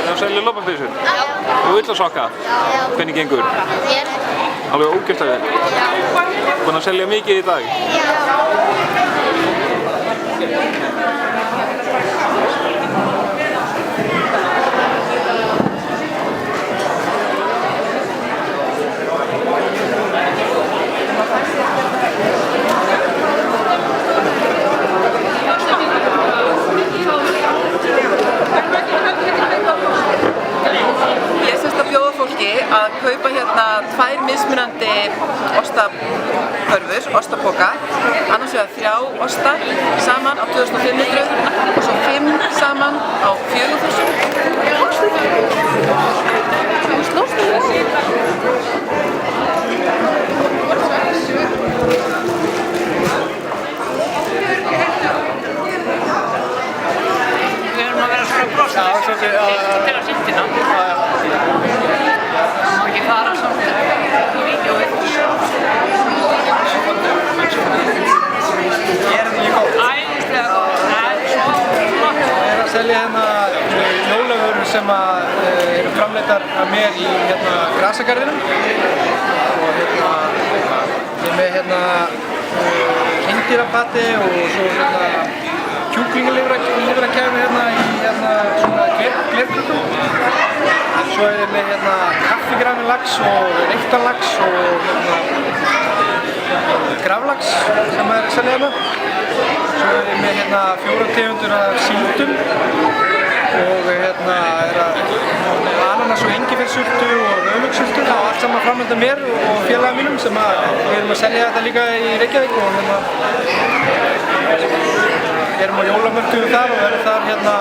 Það selja lopapeysu? Og ullasokka? Hvernig gengur? Alveg ógeðslega vel? Búin að selja mikið í dag? Að kaupa hérna 2 mismunandi ostapörfur, ostapoka, annars vegar 3 osta saman á 2500 og svo 5 saman á 4000. Við erum að vera svona brosa til að sýttina. Ekki fara samt í vídeóið. Ég mjög góð. Æðislega góð. Ég að selja hérna jólavörur sem eru framleiddar af mér í grasagarðinum. Og ég er með hreindýrapati og svo kjúklingalifrakæmi í svona glerkrukkum. Svo er ég með kaffigrafinn lax og reyktan lax og graflax sem er að selja hérna. Svo er ég með 4 tegundur af síldum og ananas og engifersultu og rauðlauksultu. Það var allt saman framleitt af mér og félaga mínum sem við erum að selja þetta líka í Reykjavík og erum á jólamörkuðu þar og verðum þar á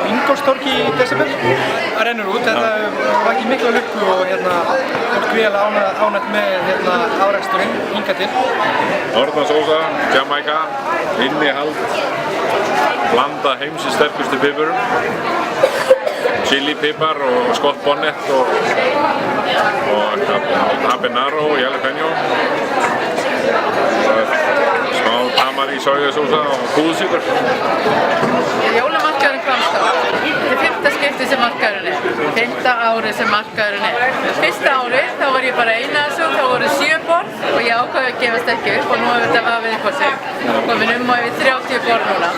Ingólfstorgi í desember. Það rennur út, þetta var ekki mikla lukku og fólk vel ánægt með áreksturinn hingað til. Norðansósa, Jamaica, innihald, blanda heimsins sterkustu piparum, chili-pipar og Scott Bonnet og habanero og jalapeno. Smá tamari sojasósa og kúðsykur. Jólamarkaðurinn Hvammstað. Þetta er 5. skiptið sem markaðurinn er. 5. árið sem markaðurinn er. Fyrsta árið þá var ég bara eina þessu, þá voru 7 borð og ég ákvaði að gefast ekki upp og nú hefur þetta vafið upp á sig. Komin á yfir 30 borð núna.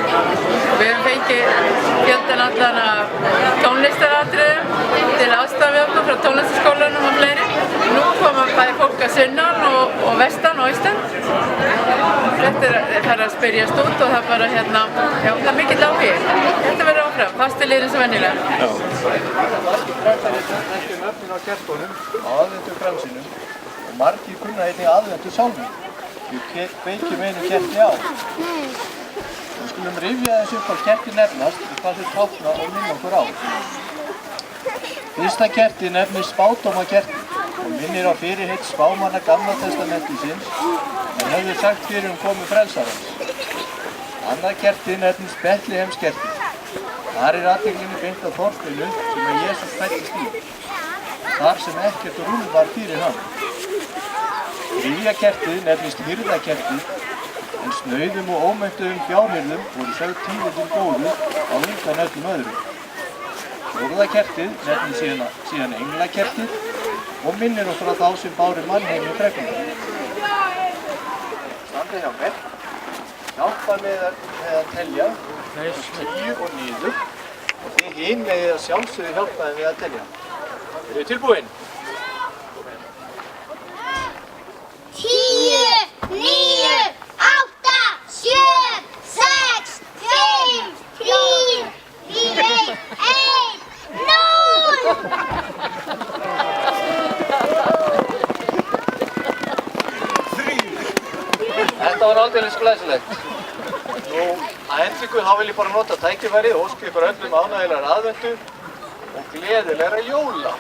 Við höfum fengið fjöldan allan af tónlistaratriðum til aðstoða við okkur frá tónlistarskólanum og fleiri. Nú koma bæði fólk að sunnan og vestan og austan. Þetta er að spyrjast út og það er bara já, það er mikill áhugi. Þetta verður áfram, pasteliðin sem venjulega. Já. Nöfnin á kertunum, aðvendu fransínum og margir kunna einnig aðvendu sálmum. Við kveikjum einu kerti á. Við skulum rifja þessu upp hvað kerti nefnast og hvað þau tákna og minna okkur á. Fyrsta kerti nefnist spádómakerti og minnir á fyrirheit spámanna Gamla testamentisins en höfðu sagt fyrir komu frelsarans. Annað kerti nefnist Betlihemskerti. Þar er athyglinni beint að þorpinu sem Jesús fæddist í, þar sem ekkert rúm var fyrir hann. Þriðja kertið nefnist hirðakertið, en snauðum og ómenntuðum fjárhirðum voru sögð tíðindin góðu á undan öllum öðrum. Fjórða kertið nefnist síðan englakertið og minnir okkur á þá sem báru mannheim í fregnum. Standið hjá mér. Hjálpa með að telja 10 og niður og þið hin megið að sjálfsögðu hjálpa þeim við að telja. Eru þið tilbúin? 10, 9, 8, 7, 6, 5, 4, 3, 1, 0! Þetta var aldeilis glæsilegt. Nú, að endingu þá vil ég bara nota tækifærið og óska ykkur öllum ánægjulegar aðvendu og gleðilegra jóla.